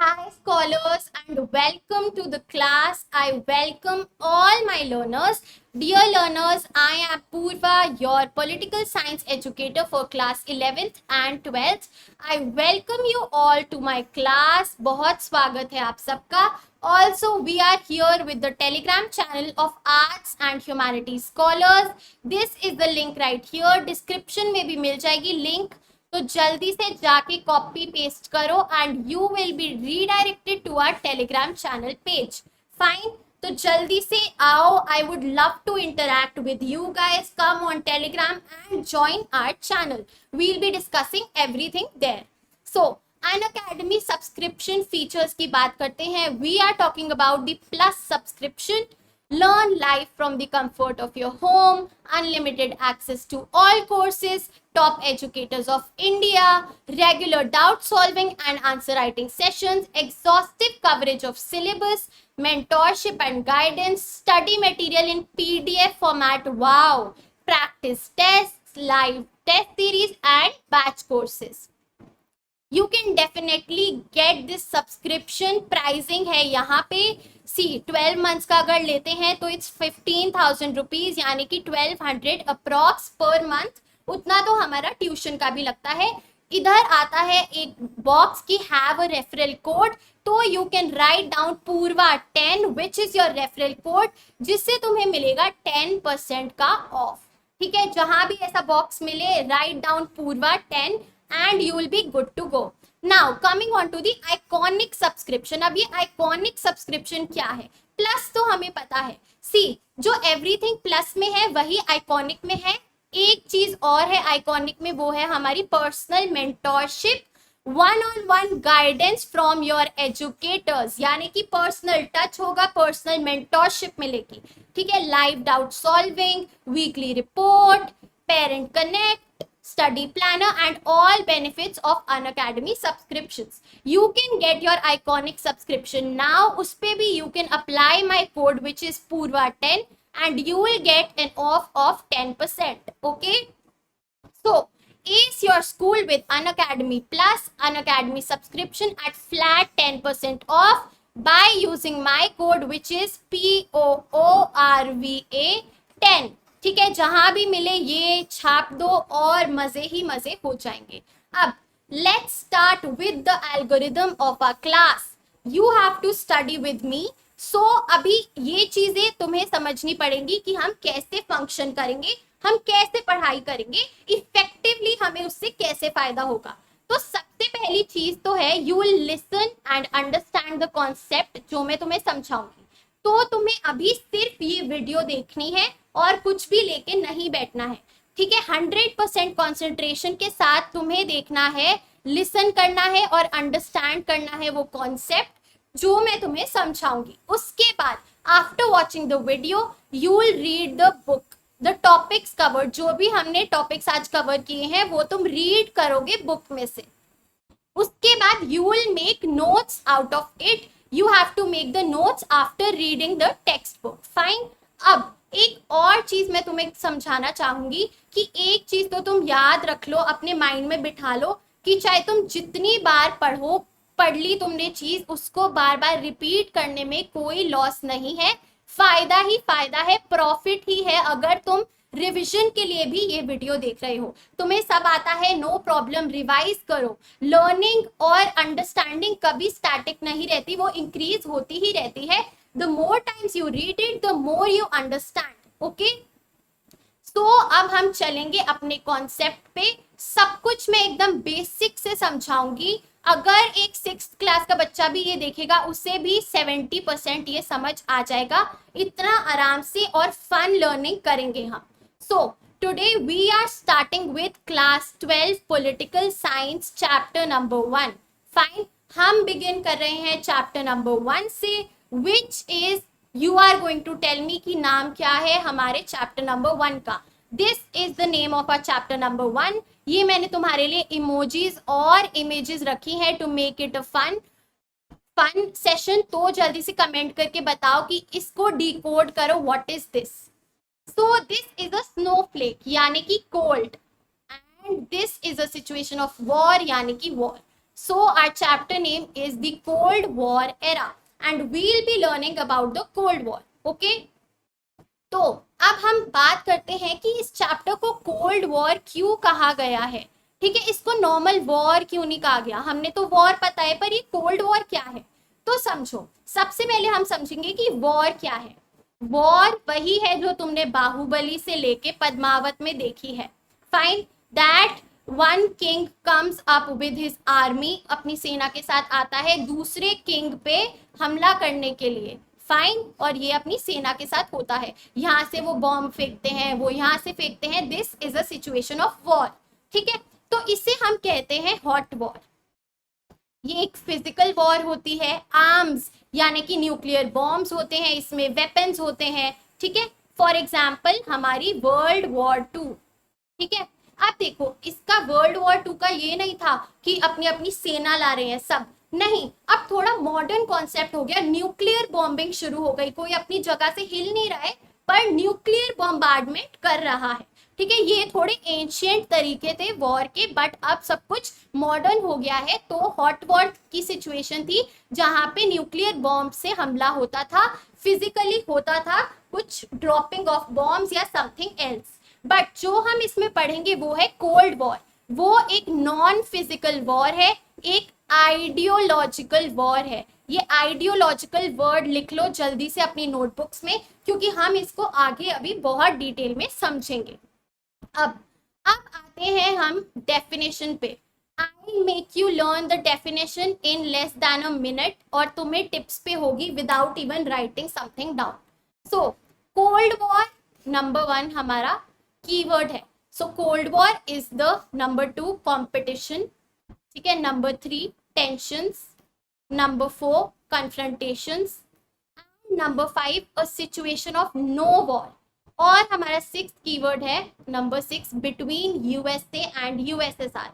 Hi, scholars, and welcome to the class. I welcome all my learners. Dear learners, I am Purva, your political science educator for class 11th and 12th. I welcome you all to my class. बहुत स्वागत है आप सबका. Also, we are here with the Telegram channel of Arts and Humanities Scholars. This is the link right here. Description में भी मिल जाएगी link. तो जल्दी से जाके कॉपी पेस्ट करो and you will be redirected to our Telegram channel page. Fine, तो जल्दी से आओ. I would love to interact with you guys. Come on Telegram and join our channel. We will be discussing everything there. So Unacademy subscription features की बात करते हैं. We are talking about the plus subscription. Learn live from the comfort of your home, unlimited access to all courses, top educators of India, regular doubt solving and answer writing sessions, exhaustive coverage of syllabus, mentorship and guidance, study material in PDF format, wow, practice tests, live test series and batch courses. You can definitely get this subscription. Pricing है यहाँ पे. सी 12 months का अगर लेते हैं तो it's 15,000 rupees, यानी कि 1200 अप्रॉक्स पर मंथ. उतना तो हमारा ट्यूशन का भी लगता है. इधर आता है एक बॉक्स की हैव अ रेफरल कोड, तो you can write down Purva 10 which is your referral code, जिससे तुम्हें मिलेगा 10% का ऑफ. ठीक है, जहां भी ऐसा बॉक्स मिले write down Purva 10 and you will be good to go. Now coming on to the iconic subscription. अब ये iconic subscription क्या है? प्लस तो हमें पता है. सी जो एवरीथिंग प्लस में है वही आइकॉनिक में है. एक चीज और है आइकॉनिक में, वो है हमारी personal mentorship, one on one guidance from your educators, यानी कि पर्सनल टच होगा, पर्सनल मेंटोरशिप मिलेगी. ठीक है, live doubt solving, weekly report, parent connect, study planner and all benefits of Unacademy subscriptions. You can get your iconic subscription now. उस पे भी you can apply my code which is Purva10 and you will get an off of 10%. Okay? So, ace your school with Unacademy Plus, Unacademy subscription at flat 10% off by using my code which is POORVA10. ठीक है, जहां भी मिले ये छाप दो और मजे ही मजे हो जाएंगे. अब let's start with the algorithm of a class. You have to study with me. So अभी ये चीजें तुम्हें समझनी पड़ेंगी कि हम कैसे फंक्शन करेंगे, हम कैसे पढ़ाई करेंगे, इफेक्टिवली हमें उससे कैसे फायदा होगा. तो सबसे पहली चीज तो है you will listen and understand the concept, जो मैं तुम्हें समझाऊंगी. तो तुम्हें अभी सिर्फ ये वीडियो देखनी है और कुछ भी लेके नहीं बैठना है. ठीक है, 100% कॉन्सेंट्रेशन के साथ तुम्हें देखना है, लिसन करना है और अंडरस्टैंड करना है वो कॉन्सेप्ट जो मैं तुम्हें समझाऊंगी. उसके बाद after watching the video you will read the book, the topics covered. जो भी हमने टॉपिक्स आज कवर किए हैं वो तुम रीड करोगे बुक में से. उसके बाद you will make notes out of it. You have to make the notes after reading the textbook. Fine. अब एक और चीज मैं तुम्हें समझाना चाहूंगी कि एक चीज तो तुम याद रख लो, अपने माइंड में बिठा लो कि चाहे तुम जितनी बार पढ़ ली तुमने चीज, उसको बार बार रिपीट करने में कोई लॉस नहीं है. फायदा ही फायदा है, प्रॉफिट ही है. अगर तुम रिवीजन के लिए भी ये वीडियो देख रहे हो, तुम्हें सब आता है, नो प्रॉब्लम, रिवाइज करो. लर्निंग और अंडरस्टैंडिंग कभी स्टैटिक नहीं रहती, वो इंक्रीज होती ही रहती है. The more times you read it the more you understand. Okay, तो अब हम चलेंगे अपने कॉन्सेप्ट पे. सब कुछ मैं एकदम बेसिक से समझाऊंगी. अगर एक 6th क्लास का बच्चा भी ये देखेगा उसे भी 70% ये समझ आ जाएगा. इतना आराम से और फन लर्निंग करेंगे हम. So, today we are starting with class 12 political science chapter number 1. Fine. हम begin कर रहे हैं chapter number 1 से, which is you are going to tell me कि नाम क्या है हमारे chapter number 1 का. This is the name of our chapter number 1. ये मैंने तुम्हारे लिए emojis और images रखी है to make it a fun session. तो जल्दी से कमेंट करके बताओ कि इसको decode करो. What is this? So this is a snowflake यानी कि cold and this is a situation of war यानी कि war. So our chapter name is the Cold War Era and we'll be learning about the Cold War. Okay? तो अब हम बात करते हैं कि इस चैप्टर को कोल्ड वॉर क्यों कहा गया है। ठीक है, इसको नॉर्मल वॉर क्यों नहीं कहा गया। हमने तो वॉर पता है, पर ये कोल्ड वॉर क्या है तो समझो। सबसे पहले हम समझेंगे कि वॉर क्या है। वॉर वही है जो तुमने बाहुबली से लेके पद्मावत में देखी है। Fine, that one king comes up with his army, अपनी सेना के साथ आता है दूसरे किंग पे हमला करने के लिए। फाइन, और ये अपनी सेना के साथ होता है। यहाँ से वो बॉम्ब फेंकते हैं, वो यहाँ से फेंकते हैं। This is a situation of war. ठीक है, तो इसे हम कहते हैं हॉट वॉर। ये एक फिजिकल वॉर होती है। आर्म्स यानी कि न्यूक्लियर बॉम्ब्स होते हैं, इसमें वेपन्स होते हैं। ठीक है, फॉर एग्जाम्पल हमारी वर्ल्ड वॉर 2। ठीक है, अब देखो इसका वर्ल्ड वॉर 2 का ये नहीं था कि अपनी अपनी सेना ला रहे हैं सब, नहीं। अब थोड़ा मॉडर्न कॉन्सेप्ट हो गया, न्यूक्लियर बॉम्बिंग शुरू हो गई। कोई अपनी जगह से हिल नहीं रहा है पर न्यूक्लियर बॉम्बार्डमेंट कर रहा है। ठीक है, ये थोड़े एंशियंट तरीके थे वॉर के, बट अब सब कुछ मॉडर्न हो गया है। तो हॉट वॉर की सिचुएशन थी जहां पे न्यूक्लियर बॉम्ब से हमला होता था, फिजिकली होता था, कुछ ड्रॉपिंग ऑफ बॉम्ब्स या समथिंग एल्स। बट जो हम इसमें पढ़ेंगे वो है कोल्ड वॉर। वो एक नॉन फिजिकल वॉर है, एक आइडियोलॉजिकल वॉर है। ये आइडियोलॉजिकल वर्ड लिख लो जल्दी से अपनी नोटबुक्स में, क्योंकि हम इसको आगे अभी बहुत डिटेल में समझेंगे। अब आते हैं हम डेफिनेशन पे। I make you learn the definition in less than a minute, और तुम्हें टिप्स पे होगी without even writing something down. So cold war number 1 हमारा कीवर्ड है। So cold war is the number 2 competition. ठीक है, number 3 tensions, number 4 confrontations, number 5 a situation of no war. और हमारा 6th कीवर्ड है number 6 between USA and USSR.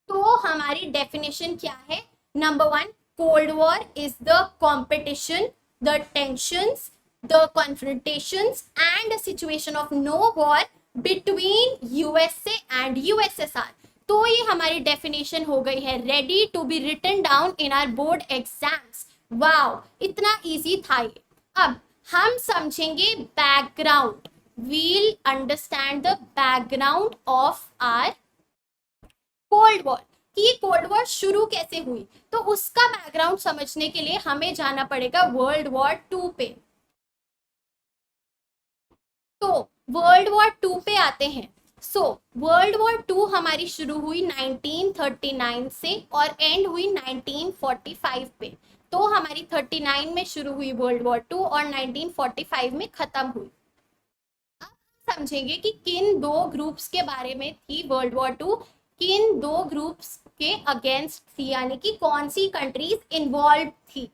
तो हमारी definition क्या है। Number 1, cold war is the competition, the tensions, the confrontations and a situation of no war between USA and USSR. तो ये हमारी डेफिनेशन हो गई है, ready to be written down in our board exams. Wow, इतना easy था ये। अब हम समझेंगे background. We'll understand the background of our cold war, कि ये कोल्ड वॉर शुरू कैसे हुई। तो उसका बैकग्राउंड समझने के लिए हमें जाना पड़ेगा वर्ल्ड वॉर 2 पे। तो वर्ल्ड वॉर 2 पे आते हैं। सो वर्ल्ड वॉर 2 हमारी शुरू हुई 1939 से और एंड हुई 1945 पे। तो हमारी 39 में शुरू हुई वर्ल्ड वॉर 2 और 1945 में खत्म हुई। अब समझेंगे कि किन दो ग्रुप्स के बारे में थी वर्ल्ड वॉर 2, किन दो ग्रुप्स के अगेंस्ट थी, यानी कि कौन सी कंट्रीज इन्वॉल्व थी।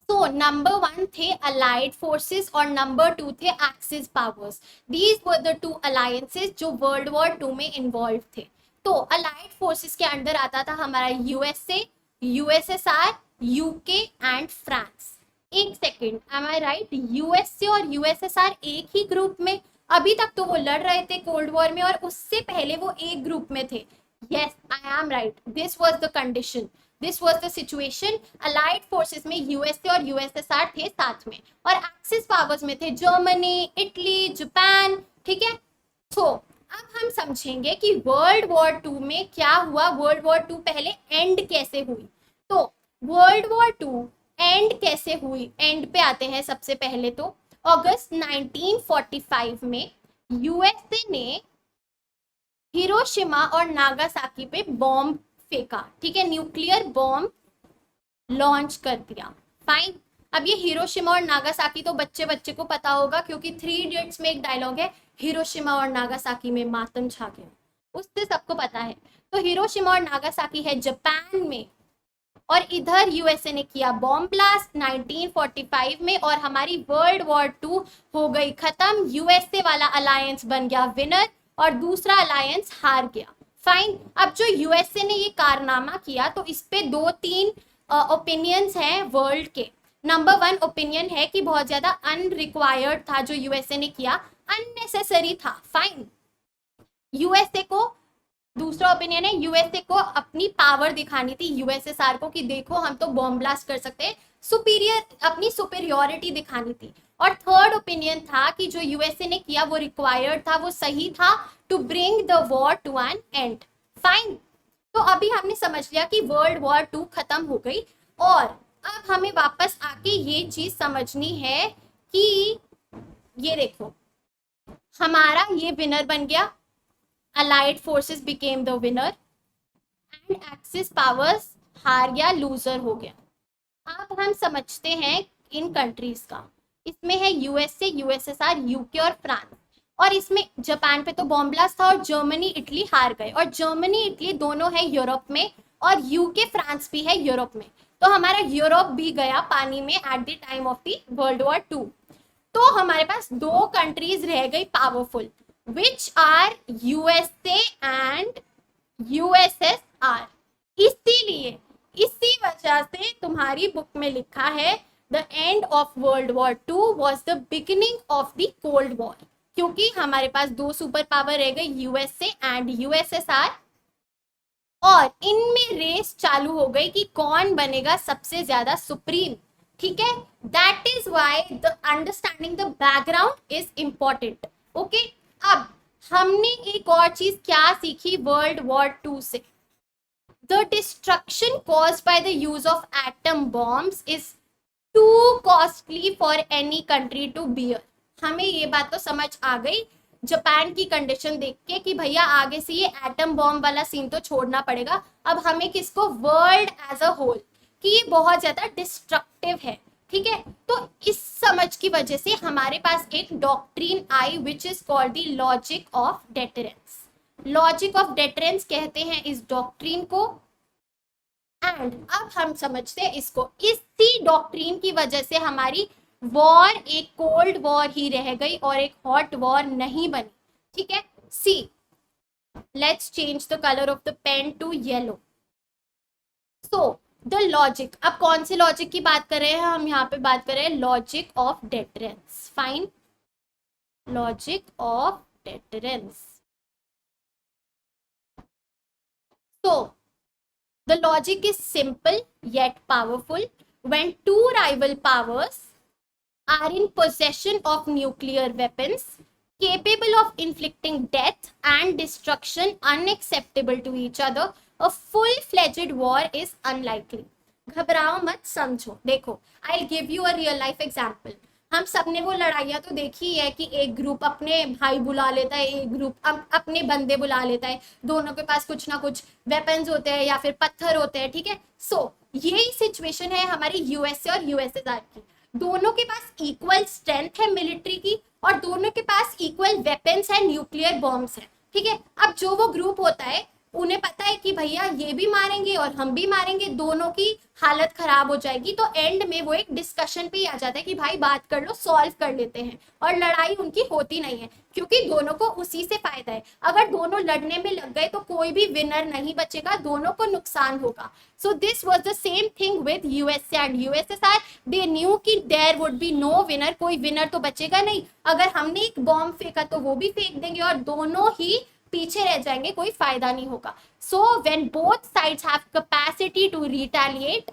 तो नंबर 1 थे अलाइड फोर्सेस और नंबर 2 थे axis powers. These were the 2 alliances जो वर्ल्ड वॉर 2 में इन्वॉल्व थे। तो अलाइड फोर्सेस के अंदर आता था हमारा USA, USSR, UK and France. एक सेकेंड, एम आई राइट, यूएसए और यूएसएसआर एक ही ग्रुप में। अभी तक तो वो लड़ रहे थे कोल्ड वॉर में और उससे पहले वो एक ग्रुप में थे। Yes, I am right, this was the condition, this was the situation. Allied forces में यूएसए और यूएसएसआर थे साथ में, और एक्सिस पावर्स में थे जर्मनी, इटली, जापान। ठीक है, तो अब हम समझेंगे कि वर्ल्ड वॉर 2 में क्या हुआ। वर्ल्ड वॉर 2 पहले एंड कैसे हुई। तो वर्ल्ड वॉर 2 एंड कैसे हुई, एंड पे आते हैं। सबसे पहले तो अगस्त 1945 में यूएसए ने हिरोशिमा और नागासाकी पे बॉम्ब फेंका। ठीक है, न्यूक्लियर बॉम्ब लॉन्च कर दिया। फाइन, अब ये हिरोशिमा और नागासाकी तो बच्चे बच्चे को पता होगा, क्योंकि 3 इडियट्स में एक डायलॉग है, हिरोशिमा और नागासाकी में मातम छा गया, उससे सबको पता है। तो हिरोशिमा और नागासाकी है जापान में, और इधर यूएसए ने किया बॉम्ब ब्लास्ट 1945 में, और हमारी वर्ल्ड वॉर 2 हो गई खत्म। यूएसए वाला अलायंस बन गया विनर और दूसरा अलायंस हार गया। फाइन, अब जो यूएसए ने ये कारनामा किया तो इस पे 2-3 ओपिनियंस हैं वर्ल्ड के। नंबर 1 ओपिनियन है कि बहुत ज्यादा अनरिक्वायर्ड था जो यूएसए ने किया, अननेसेसरी था। फाइन, यूएसए को दूसरा ओपिनियन है यूएसए को अपनी पावर दिखानी थी, यूएसएसआर को, कि देखो हम तो बॉम्ब ब्लास्ट कर सकते हैं, सुपीरियर, अपनी सुपीरियोरिटी दिखानी थी। और थर्ड ओपिनियन था कि जो यूएसए ने किया वो रिक्वायर्ड था, वो सही था to bring the war to an end. Fine. तो अभी हमने समझ लिया कि वर्ल्ड वॉर 2 खत्म हो गई, और अब हमें वापस आके ये चीज समझनी है कि ये देखो हमारा ये विनर बन गया, allied forces became the winner and axis powers हार गया, लूजर हो गया। अब हम समझते हैं इन कंट्रीज का। इसमें है यूएसए, यूएसएसआर, यूके और फ्रांस, और इसमें जापान पे तो बॉम्ब ब्लास्ट था, और जर्मनी इटली हार गए, और जर्मनी इटली दोनों है यूरोप में, और यूके फ्रांस भी है यूरोप में। तो हमारा यूरोप भी गया पानी में at the time of the world war 2। तो हमारे पास 2 कंट्रीज रह गई powerful, which are USA and USSR. इसीलिए इसी वजह से तुम्हारी बुक में लिखा है the end of world war 2 was the beginning of the cold war, क्योंकि हमारे पास 2 सुपर पावर रह गई, यूएसए एंड यूएसएसआर, और इनमें रेस चालू हो गई कि कौन बनेगा सबसे ज्यादा सुप्रीम। ठीक है, that is why the understanding the background is important. Okay, अब हमने एक और चीज क्या सीखी वर्ल्ड वॉर 2 से? The destruction caused by the use of atom bombs is too costly for any country to bear. हमें ये बात तो समझ आ गई जापान की कंडीशन देख के कि भैया आगे से ये एटम बॉम्ब वाला सीन तो छोड़ना पड़ेगा। अब हमें किसको? वर्ल्ड एज अ होल, कि ये बहुत ज्यादा डिस्ट्रक्टिव है। ठीक है, तो इस समझ की वजह से हमारे पास एक doctrine I which is called the logic of deterrence. Logic of deterrence कहते हैं इस डॉक्ट्रिन को, एंड अब हम समझते हैं इसको। इसी डॉक्ट्रिन की वजह से हमारी वॉर एक कोल्ड वॉर ही रह गई और एक हॉट वॉर नहीं बनी। ठीक है, see let's change the colour of the pen to yellow. So the logic, अब कौन से लॉजिक की बात कर रहे हैं हम? यहाँ पे बात कर रहे हैं logic of deterrence. Fine, logic of deterrence. So the logic is simple yet powerful. When 2 rival powers are in possession of nuclear weapons capable of inflicting death and destruction unacceptable to each other, a full-fledged war is unlikely. घबराओ मत, समझो। देखो, I'll give you a real life example. हम सबने वो लड़ाइयाँ तो देखी है कि एक ग्रुप अपने भाई बुला लेता है, एक ग्रुप अपने बंदे बुला लेता है, दोनों के पास कुछ ना कुछ वेपन्स होते हैं या फिर पत्थर होते हैं। ठीक है, सो यही सिचुएशन है हमारी यूएसए और यूएसएसआर की। दोनों के पास इक्वल स्ट्रेंथ है मिलिट्री की, और दोनों के पास इक्वल वेपन्स है, न्यूक्लियर बॉम्ब्स है। ठीक है, अब जो वो ग्रुप होता है उन्हें पता है कि भैया ये भी मारेंगे और हम भी मारेंगे, दोनों की हालत खराब हो जाएगी। तो एंड में वो एक डिस्कशन पे ही आ जाता है कि भाई बात कर लो, सॉल्व कर लेते हैं, और लड़ाई उनकी होती नहीं है क्योंकि दोनों को उसी से फायदा है। अगर दोनों लड़ने में लग गए तो कोई भी विनर नहीं बचेगा, दोनों को नुकसान होगा। So this was the same thing with USA and USSR. They knew that there would be no winner, कोई विनर तो बचेगा नहीं। अगर हमने एक बॉम्ब फेंका तो वो भी फेंक देंगे और दोनों ही पीछे रह जाएंगे, कोई फायदा नहीं होगा। So when both sides have capacity to retaliate,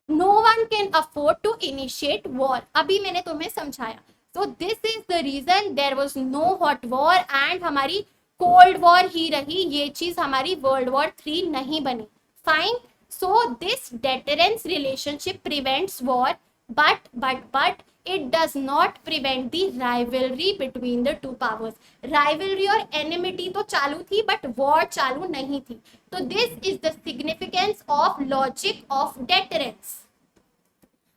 no one can afford to initiate war. अभी मैंने तुम्हें समझाया। So this is the reason there was no hot war and हमारी कोल्ड वॉर ही रही। ये चीज हमारी वर्ल्ड वॉर 3 नहीं बनी। Fine, so this deterrence relationship prevents war, but it does not prevent the rivalry between the two powers. Rivalry और enmity तो चालू थी but war चालू नहीं थी। तो this is the significance of logic of deterrence.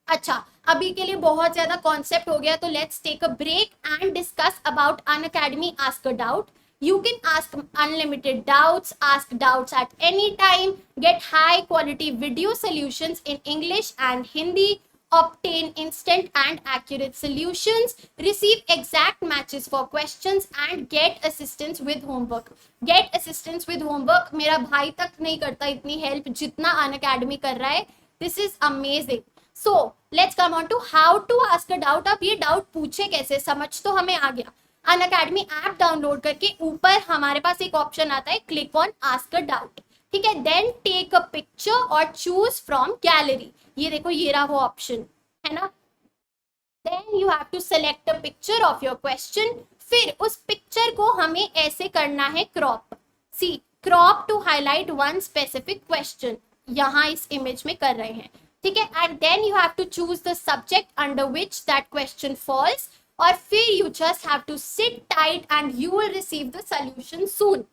अच्छा, अभी के लिए बहुत ज्यादा कॉन्सेप्ट हो गया, तो let's take a break and discuss about Unacademy Ask a Doubt. You can ask unlimited doubts, ask doubts at any time, get high quality video solutions in English and Hindi, obtain instant and accurate solutions, receive exact matches for questions and get assistance with homework. Get assistance with homework, मेरा भाई तक नहीं करता इतनी help जितना Unacademy कर रहा है। This is amazing. So let's come on to how to ask a doubt. अब ये डाउट पूछे कैसे, समझ तो हमें आ गया। अनअकैडमी ऐप डाउनलोड करके ऊपर हमारे पास एक ऑप्शन आता है click on ask a doubt, ठीक है। देन टेक अ पिक्चर और चूज फ्रॉम गैलरी, ये देखो ये रहा वो ऑप्शन, है ना। Then you have to select a picture of your question, फिर उस पिक्चर को हमें ऐसे करना है crop, see crop to highlight one specific question, यहाँ इस इमेज में कर रहे हैं, ठीक है। And then you have to choose the subject under which that question falls, और फिर you just have to sit tight and you will receive the solution soon.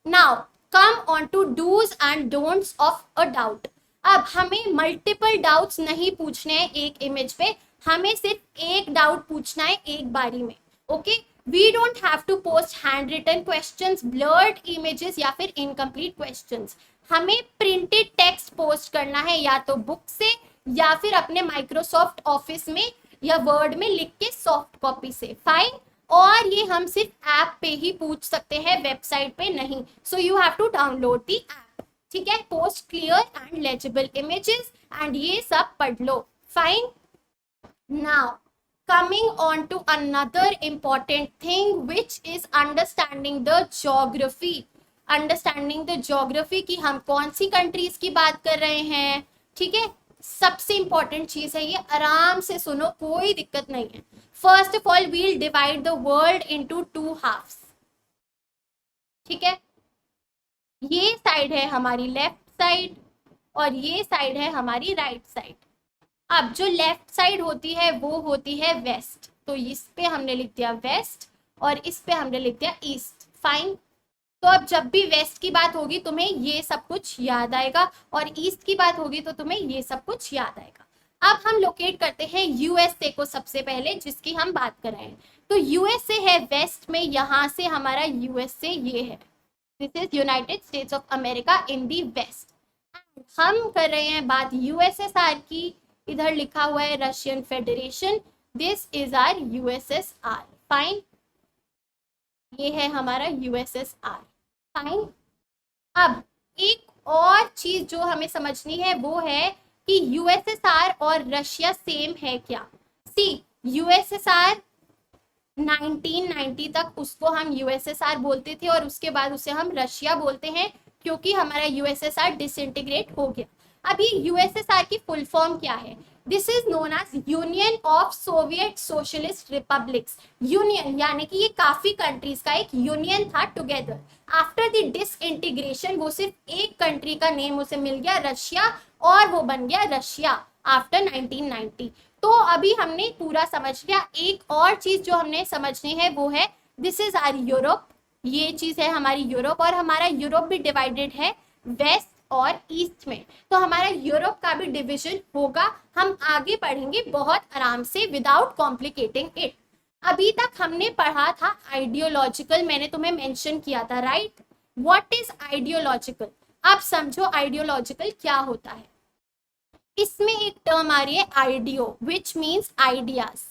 Now come on to dos and don'ts of a doubt. अब हमें multiple doubts नहीं पूछने हैं एक image पे, हमें सिर्फ एक डाउट पूछना है एक बारी में, okay. We don't have to post hand written questions, blurred images या फिर इनकम्प्लीट क्वेश्चंस। हमें प्रिंटेड टेक्स्ट पोस्ट करना है या तो बुक से या फिर अपने माइक्रोसॉफ्ट ऑफिस में या वर्ड में लिख के सॉफ्ट कॉपी से, फाइन। और ये हम सिर्फ ऐप पे ही पूछ सकते हैं, वेबसाइट पे नहीं। So you have to download the app, ठीक है। Post clear and legible images and ये सब पढ़ लो, fine. Now coming on to another important thing which is understanding the geography, understanding the geography कि हम कौन सी कंट्रीज की बात कर रहे हैं, ठीक है। सबसे इंपॉर्टेंट चीज है ये, आराम से सुनो, कोई दिक्कत नहीं है। First of all we'll divide the world into two halves, ठीक है। ये साइड है हमारी लेफ्ट साइड और ये साइड है हमारी राइट साइड। अब जो लेफ्ट साइड होती है वो होती है वेस्ट, तो इस पे हमने लिख दिया वेस्ट और इस पे हमने लिख दिया ईस्ट, फाइन। तो अब जब भी वेस्ट की बात होगी तुम्हें ये सब कुछ याद आएगा और ईस्ट की बात होगी तो तुम्हें ये सब कुछ याद आएगा। अब हम लोकेट करते हैं यूएसए को सबसे पहले, जिसकी हम बात कर रहे हैं। तो यूएसए है वेस्ट में, यहाँ से हमारा यूएसए ये है, this is United States of America in the west. हम कर रहे हैं बात यूएसएसआर की, इधर लिखा हुआ है Russian Federation, this is our USSR, fine. ये है हमारा यूएसएसआर, फाइन। अब एक और चीज जो हमें समझनी है वो है कि यूएसएसआर और रशिया सेम है क्या। सी यूएसएसआर 1990 तक उसको हम यूएसएसआर बोलते थे और उसके बाद उसे हम रशिया बोलते हैं क्योंकि हमारा यूएसएसआर डिसइंटीग्रेट हो गया। अब ये यूएसएसआर की फुल फॉर्म क्या है? This is known as Union of Soviet Socialist Republics. Union यानी कि ये काफी कंट्रीज का एक यूनियन था टुगेदर। आफ्टर द डिसइंटीग्रेशन वो सिर्फ एक कंट्री का नेम उसे मिल गया रशिया और वो बन गया रशिया आफ्टर 1990। तो अभी हमने पूरा समझ लिया। एक और चीज जो हमने समझनी है वो है दिस इज आर यूरोप, ये चीज है हमारी यूरोप और हमारा यूरोप भी डिवाइडेड है वेस्ट और ईस्ट में, तो हमारा यूरोप का भी डिवीजन होगा। हम आगे पढ़ेंगे बहुत आराम से विदाउट कॉम्प्लिकेटिंग इट। अभी तक हमने पढ़ा था आइडियोलॉजिकल, मैंने तुम्हें मेंशन किया था, राइट? What is ideological? अब समझो आइडियोलॉजिकल क्या होता है। इसमें एक टर्म आ रही है आइडियो विच मीन्स आइडियाज।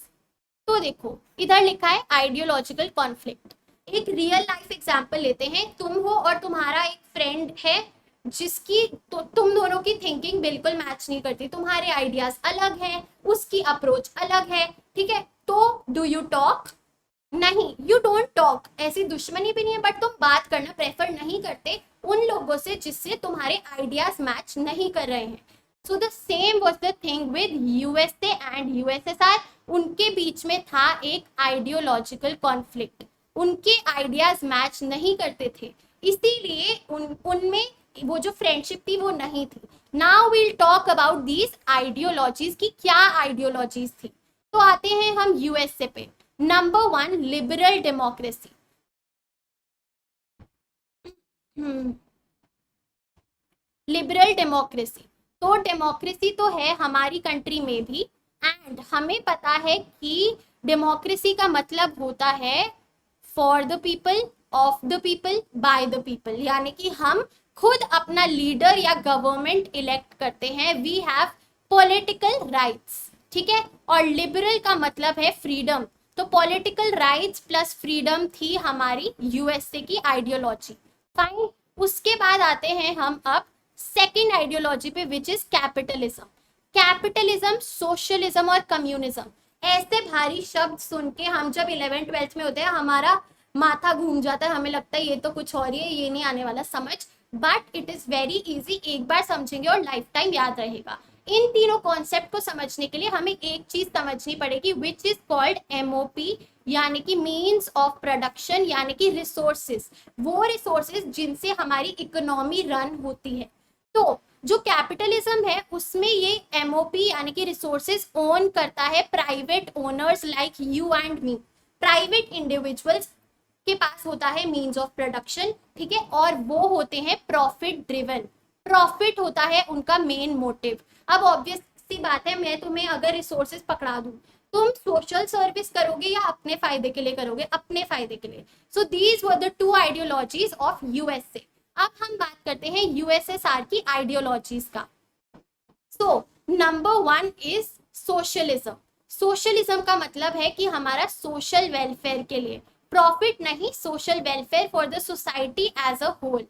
तो देखो इधर लिखा है आइडियोलॉजिकल कॉन्फ्लिक्ट। एक रियल लाइफ एग्जांपल लेते हैं। तुम हो और तुम्हारा एक फ्रेंड है जिसकी तो तुम दोनों की थिंकिंग बिल्कुल मैच नहीं करती, तुम्हारे आइडियाज अलग हैं, उसकी अप्रोच अलग है, ठीक है। तो डू यू टॉक? नहीं, यू डोंट टॉक। ऐसी दुश्मनी भी नहीं है बट तुम बात करना प्रेफर नहीं करते उन लोगों से जिससे तुम्हारे आइडियाज मैच नहीं कर रहे हैं। So the same was the thing with USA and USSR. उनके बीच में था एक आइडियोलॉजिकल कॉन्फ्लिक्ट, उनके आइडियाज मैच नहीं करते थे, इसीलिए उनमें वो जो फ्रेंडशिप थी वो नहीं थी। Now will talk about these ideologies की क्या आइडियोलॉजीज थी। तो आते हैं हम यूएसए पे। Number 1 liberal democracy. Liberal democracy, तो डेमोक्रेसी तो है हमारी कंट्री में भी एंड हमें पता है कि डेमोक्रेसी का मतलब होता है for the people, of the people, by the people, यानी कि हम खुद अपना लीडर या गवर्नमेंट इलेक्ट करते हैं। वी हैव पॉलिटिकल राइट्स, ठीक है। और लिबरल का मतलब है फ्रीडम, तो पॉलिटिकल राइट्स प्लस फ्रीडम थी हमारी यूएसए की आइडियोलॉजी, फाइन। उसके बाद आते हैं हम अब सेकेंड आइडियोलॉजी पे which is capitalism. Capitalism, socialism और कम्युनिज्म, ऐसे भारी शब्द सुन के हम जब 11th-12th में होते हैं हमारा माथा घूम जाता है, हमें लगता है ये तो कुछ और ही है, ये नहीं आने वाला समझ, but it is very easy, एक बार समझेंगे और लाइफ टाइम याद रहेगा। इन तीनों कॉन्सेप्ट को समझने के लिए हमें एक चीज समझनी पड़ेगी विच इज कॉल्ड एमओपी, यानी कि मीन्स ऑफ प्रोडक्शन, यानी कि रिसोर्सेज, वो रिसोर्सेज जिनसे हमारी इकोनॉमी रन होती है। तो जो कैपिटलिज्म है उसमें ये एमओपी यानी कि रिसोर्सेज ओन करता है private owners like you and me. Private individuals के पास होता है मीन्स ऑफ प्रोडक्शन, ठीक है, और वो होते हैं प्रॉफिट ड्रिवन, प्रॉफिट होता है उनका मेन मोटिव। अब ऑब्वियस सी बात है, मैं तुम्हें अगर रिसोर्सेज पकड़ा दूं, तुम सोशल सर्विस करोगे या अपने फायदे के लिए करोगे? अपने फायदे के लिए। So these were the two ideologies of USA. अब हम बात करते हैं यूएसएसआर की आइडियोलॉजीज का। So number 1 is socialism. Socialism का मतलब है कि हमारा सोशल वेलफेयर के लिए, प्रॉफिट नहीं, social welfare for the society as a whole.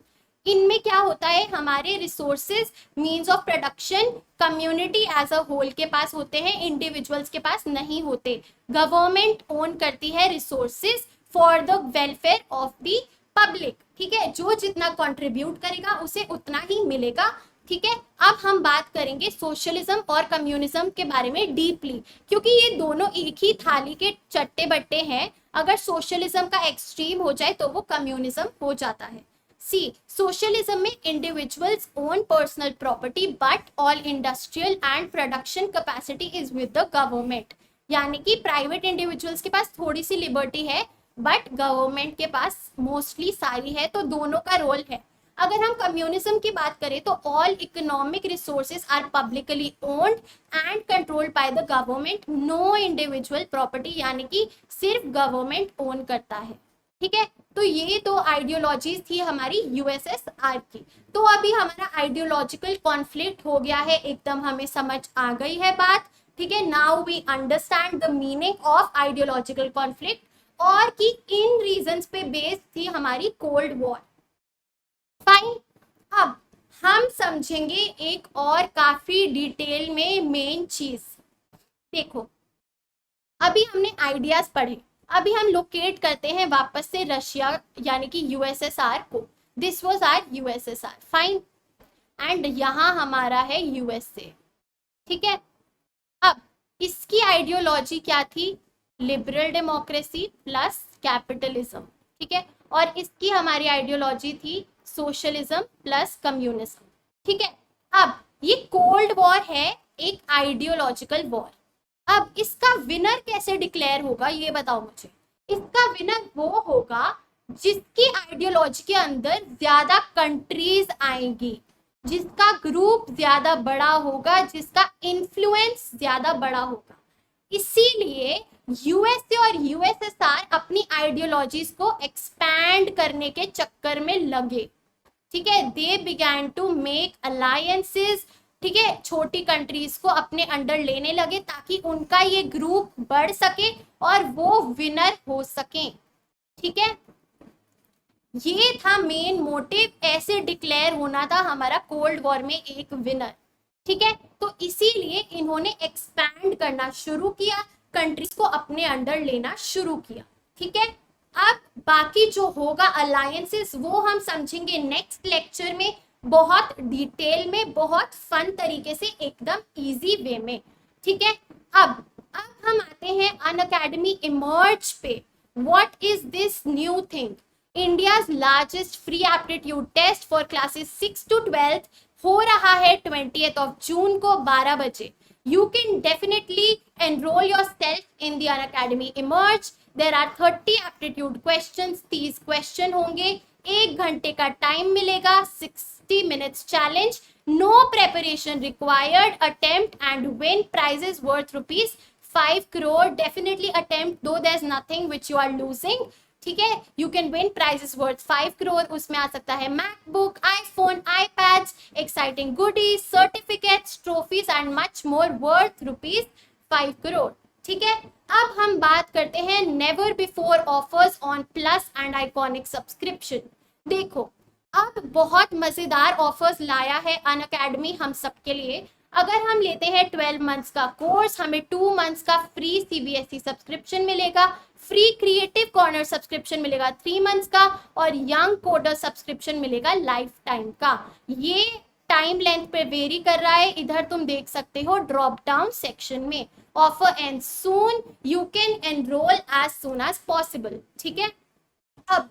इनमें क्या होता है, हमारे resources means of production community as a whole के पास होते हैं, इंडिविजुअल्स के पास नहीं होते। गवर्नमेंट ओन करती है resources for the welfare of the public, ठीक है, जो जितना कंट्रीब्यूट करेगा उसे उतना ही मिलेगा, ठीक है। अब हम बात करेंगे सोशलिज्म और कम्युनिज्म के बारे में डीपली, क्योंकि ये दोनों एक ही थाली के चट्टे बट्टे हैं। अगर सोशलिज्म का एक्सट्रीम हो जाए तो वो कम्युनिज्म हो जाता है। सी, सोशलिज्म में individuals own personal property but all industrial and production capacity is with the government, यानी कि प्राइवेट इंडिविजुअल्स के पास थोड़ी सी लिबर्टी है बट गवर्नमेंट के पास मोस्टली सारी है, तो दोनों का रोल है। अगर हम कम्युनिज्म की बात करें तो all economic resources are publicly owned and controlled by the government, no individual property, यानी कि सिर्फ गवर्नमेंट ओन करता है, ठीक है। तो ये तो आइडियोलॉजीज थी हमारी यूएसएसआर की। तो अभी हमारा आइडियोलॉजिकल कॉन्फ्लिक्ट हो गया है, एकदम हमें समझ आ गई है बात, ठीक है। Now we understand the meaning of ideological conflict, और कि इन रीजंस पे बेस्ड थी हमारी कोल्ड वॉर। फाइन, अब हम समझेंगे एक और काफी डिटेल में मेन चीज। देखो, अभी हमने आइडियाज पढ़े, अभी हम लोकेट करते हैं वापस से रशिया यानी कि यूएसएसआर को। This was our USSR, fine, and यहाँ हमारा है यूएसए, ठीक है। अब इसकी आइडियोलॉजी क्या थी? लिबरल डेमोक्रेसी प्लस कैपिटलिज्म, ठीक है, और इसकी हमारी आइडियोलॉजी थी सोशलिज्म प्लस कम्युनिज्म, ठीक है। अब ये कोल्ड वॉर है, एक आइडियोलॉजिकल वॉर। अब इसका विनर कैसे डिक्लेयर होगा ये बताओ मुझे। इसका विनर वो होगा जिसकी आइडियोलॉजी के अंदर ज्यादा कंट्रीज आएंगी, जिसका ग्रुप ज्यादा बड़ा होगा, जिसका इन्फ्लुएंस ज्यादा बड़ा होगा। इसीलिए यूएसए और यूएसएसआर अपनी आइडियोलॉजीज को एक्सपैंड करने के चक्कर में लगे, ठीक है। They began to make alliances, ठीक है, छोटी कंट्रीज को अपने अंडर लेने लगे ताकि उनका ये ग्रुप बढ़ सके और वो विनर हो सके, ठीक है। ये था मेन मोटिव, ऐसे डिक्लेयर होना था हमारा कोल्ड वॉर में एक विनर, ठीक है। तो इसीलिए इन्होंने एक्सपैंड करना शुरू किया, कंट्रीज को अपने अंडर लेना शुरू किया, ठीक है। अब बाकी जो होगा अलायंसेस वो हम समझेंगे नेक्स्ट लेक्चर में, बहुत डिटेल में, बहुत फन तरीके से, एकदम इजी वे में, ठीक है। अब हम आते हैं अनअकैडमी इमर्ज पे। What is this new thing? India's largest free aptitude test for classes 6 to 12 हो रहा है 20th जून को 12 बजे। You can definitely enroll yourself in the Unacademy Emerge. There are 30 aptitude questions. 30 question होंगे, 1 घंटे का टाइम मिलेगा, 60 minutes challenge, no preparation required. Attempt and win prizes worth ₹5 crore. Definitely attempt, though there's nothing which you are losing. ठीक है, you can win prices worth 5 crore। उसमें आ सकता है MacBook, iPhone, iPads, exciting goodies, certificates, trophies and much more worth ₹5 crore, ठीक है। अब हम बात करते हैं never before offers on plus and iconic subscription. देखो, अब बहुत मजेदार ऑफर्स लाया है अनअकैडमी हम सबके लिए। अगर हम लेते हैं 12 मंथ्स का कोर्स, हमें 2 मंथ्स का फ्री सीबीएसई सब्सक्रिप्शन मिलेगा, फ्री क्रिएटिव कॉर्नर सब्सक्रिप्शन मिलेगा 3 मंथ्स का, और यंग कोडर सब्सक्रिप्शन मिलेगा लाइफ टाइम का। ये टाइम लेंथ पे वेरी कर रहा है, इधर तुम देख सकते हो ड्रॉप डाउन सेक्शन में। Offer end soon, you can enroll as soon as possible. ठीक है, अब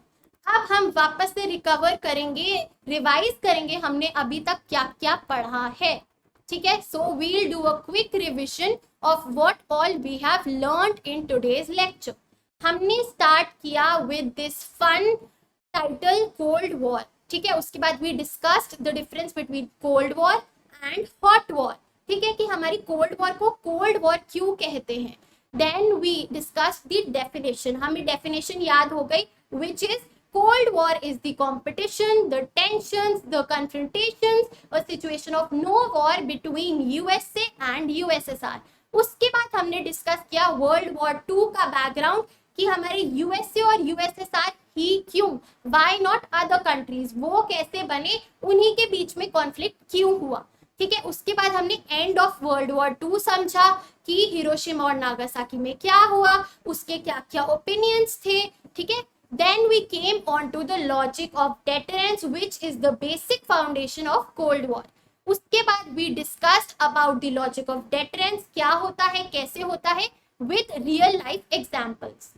हम वापस से रिकवर करेंगे, रिवाइज करेंगे हमने अभी तक क्या क्या पढ़ा है। ठीक है, so we'll do a quick revision of what all we have learned in today's lecture. हमने स्टार्ट किया with this fun title cold war. ठीक है, उसके बाद we discussed the difference between cold war and hot war. ठीक है, कि हमारी कोल्ड वॉर को कोल्ड वॉर क्यों कहते हैं। Then we discuss the definition, हमें डेफिनेशन याद हो गई, which is Cold War is the competition, the tensions, the confrontations, a situation of no war between USA and USSR. उसके बाद हमने डिस्कस किया वर्ल्ड वॉर 2 का बैकग्राउंड, कि हमारे यूएसए और यूएसएसआर ही क्यों, वाई नॉट अदर कंट्रीज, वो कैसे बने, उन्हीं के बीच में कॉन्फ्लिक्ट क्यों हुआ। ठीक है, उसके बाद हमने एंड ऑफ वर्ल्ड वॉर 2 समझा कि हिरोशिमा और नागासाकी में क्या हुआ, उसके क्या क्या ओपिनियंस थे। ठीक है, then we came on to the logic of deterrence, which is the basic foundation of Cold War. उसके बाद we discussed about the logic of deterrence, क्या होता है, कैसे होता है, with real life examples.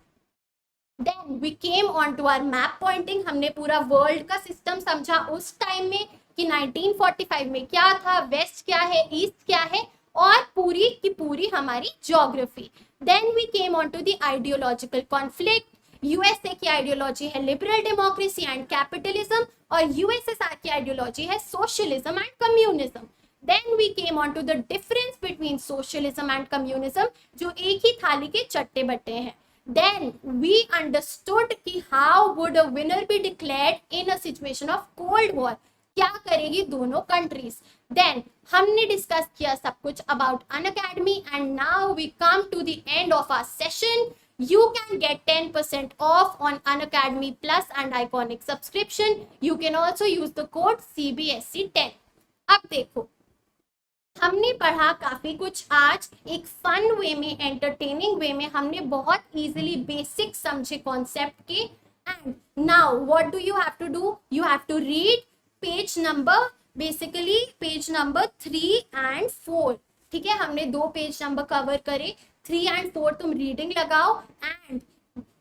Then we came on to our map pointing, हमने पूरा वर्ल्ड का सिस्टम समझा उस टाइम में कि 1945 में क्या था, वेस्ट क्या है, ईस्ट क्या है, और पूरी की पूरी हमारी geography. Then we came on to the ideological conflict, USA की आइडियोलॉजी है लिबरल डेमोक्रेसी एंड कैपिटलिज्म, और यूएसएसआर की आइडियोलॉजी है socialism and communism. Then we came on to the difference between socialism and communism, जो एक ही थाली के चट्टे बट्टे हैं। देन वी अंडरस्टूड कि how would a winner be declared in a situation of cold war, क्या करेगी दोनों कंट्रीज। देन हमने डिस्कस किया सब कुछ about Unacademy, and now we come to the end of our session. You can get 10% off on Unacademy Plus and Iconic subscription. You can also use the code CBSC10. अब देखो, हमने पढ़ा काफी कुछ आज, एक फन वे में, entertaining वे में, हमने बहुत इजीली बेसिक समझे कॉन्सेप्ट के। And now what do you have to do, you have to read page number, basically page number 3 and 4। ठीक है, हमने 2 पेज नंबर कवर करे, 3 and 4 तुम रीडिंग लगाओ, एंड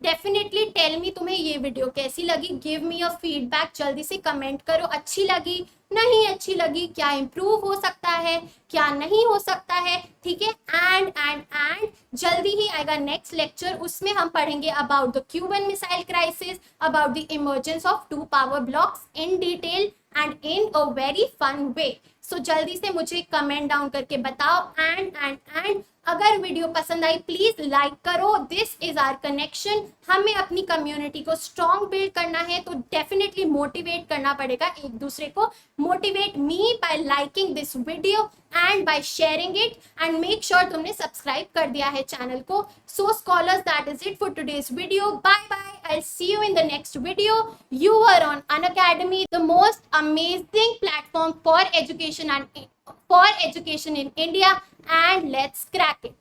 डेफिनेटली टेल मी तुम्हें ये वीडियो कैसी लगी, गिव मी अ फीडबैक, जल्दी से कमेंट करो, अच्छी लगी, नहीं अच्छी लगी, क्या इम्प्रूव हो सकता है, क्या नहीं हो सकता है। ठीक है, एंड जल्दी ही आएगा नेक्स्ट लेक्चर, उसमें हम पढ़ेंगे about the Cuban missile crisis, about the emergence of 2 power blocs in detail and in a very fun way. So जल्दी से मुझे कमेंट डाउन करके बताओ, एंड अगर वीडियो पसंद आई प्लीज लाइक करो, दिस इज आवर कनेक्शन। हमें अपनी कम्युनिटी को स्ट्रॉन्ग बिल्ड करना है, तो डेफिनेटली मोटिवेट करना पड़ेगा एक दूसरे को। Motivate me by liking this video and by sharing it, and make sure तुमने सब्सक्राइब कर दिया है चैनल को। So scholars, that is it for today's video, bye bye, I'll see you in the next video. You are on Unacademy, the most amazing platform for education in India, and let's crack it.